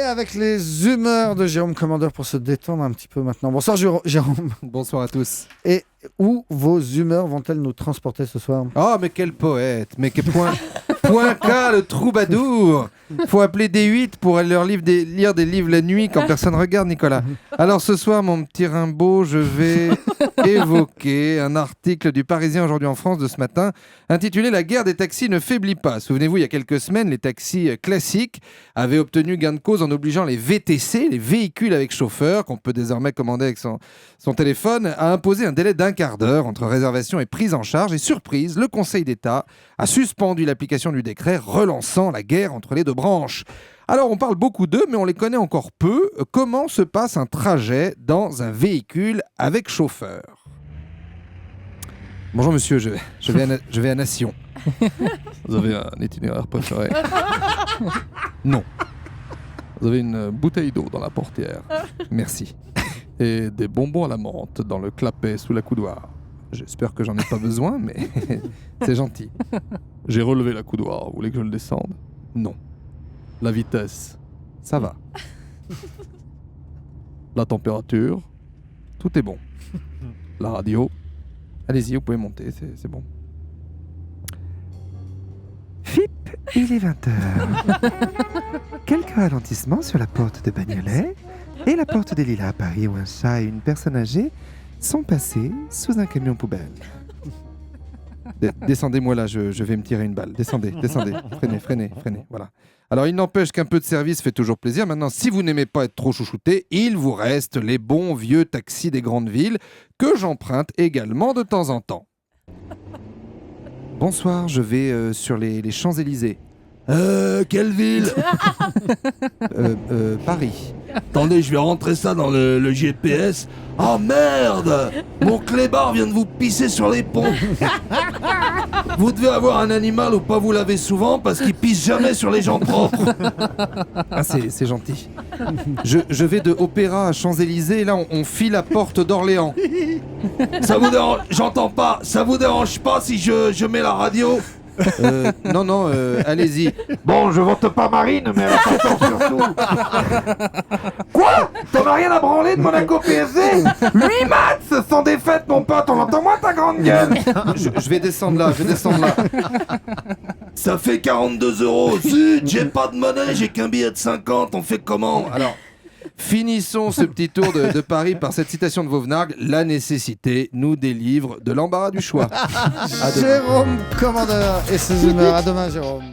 avec les humeurs de Jérôme Commandeur pour se détendre un petit peu maintenant. Bonsoir Jérôme. Bonsoir à tous. Et où vos humeurs vont-elles nous transporter ce soir ? Oh, mais quel poète, mais quel point K, le troubadour. Faut appeler D8 pour aller lire des livres la nuit quand personne regarde, Nicolas. Alors ce soir, mon petit Rimbaud, je vais évoquer un article du Parisien aujourd'hui en France de ce matin intitulé « La guerre des taxis ne faiblit pas ». Souvenez-vous, il y a quelques semaines, les taxis classiques avaient obtenu gain de cause en obligeant les VTC, les véhicules avec chauffeur, qu'on peut désormais commander avec son téléphone, à imposer un délai d'un quart d'heure entre réservation et prise en charge. Et surprise, le Conseil d'État a suspendu l'application du décret, relançant la guerre entre les deux branches. Alors on parle beaucoup d'eux, mais on les connaît encore peu. Comment se passe un trajet dans un véhicule avec chauffeur ? Bonjour monsieur, je vais à Nation. Vous avez un itinéraire préféré ? Non. Vous avez une bouteille d'eau dans la portière ? Merci. Et des bonbons à la menthe dans le clapet sous la coudoir. J'espère que j'en ai pas besoin, mais c'est gentil. J'ai relevé la coudoir, vous voulez que je le descende ? Non. La vitesse, ça va. La température, tout est bon. La radio, allez-y, vous pouvez monter, c'est bon. FIP, il est 20h. Quelques ralentissements sur la porte de Bagnolet et la porte des Lilas à Paris où un chat et une personne âgée sont passés sous un camion poubelle. Descendez-moi là, je vais me tirer une balle. Descendez. Freinez. Voilà. Alors, il n'empêche qu'un peu de service fait toujours plaisir. Maintenant, si vous n'aimez pas être trop chouchouté, il vous reste les bons vieux taxis des grandes villes que j'emprunte également de temps en temps. Bonsoir, je vais sur les Champs-Élysées. Quelle ville? Paris. Attendez, je vais rentrer ça dans le GPS. Ah merde! Mon clébard vient de vous pisser sur les ponts. Vous devez avoir un animal ou pas vous lavez souvent parce qu'il pisse jamais sur les gens propres. Ah, c'est gentil. Je vais de Opéra à Champs-Élysées et là on file la porte d'Orléans. Ça vous dérange? J'entends pas. Ça vous dérange pas si je mets la radio? Non, allez-y. Bon, je vote pas Marine, mais attention surtout. Quoi? T'en as rien à branler de Monaco PSG? 8 matchs sans défaite, mon pote, on entend moins ta grande gueule. Je vais descendre là. Ça fait 42 €. Zut, j'ai pas de monnaie, j'ai qu'un billet de 50, on fait comment? Alors, finissons ce petit tour de Paris par cette citation de Vauvenargues. La nécessité nous délivre de l'embarras du choix. Jérôme Commandeur et ses humeurs. À demain, Jérôme.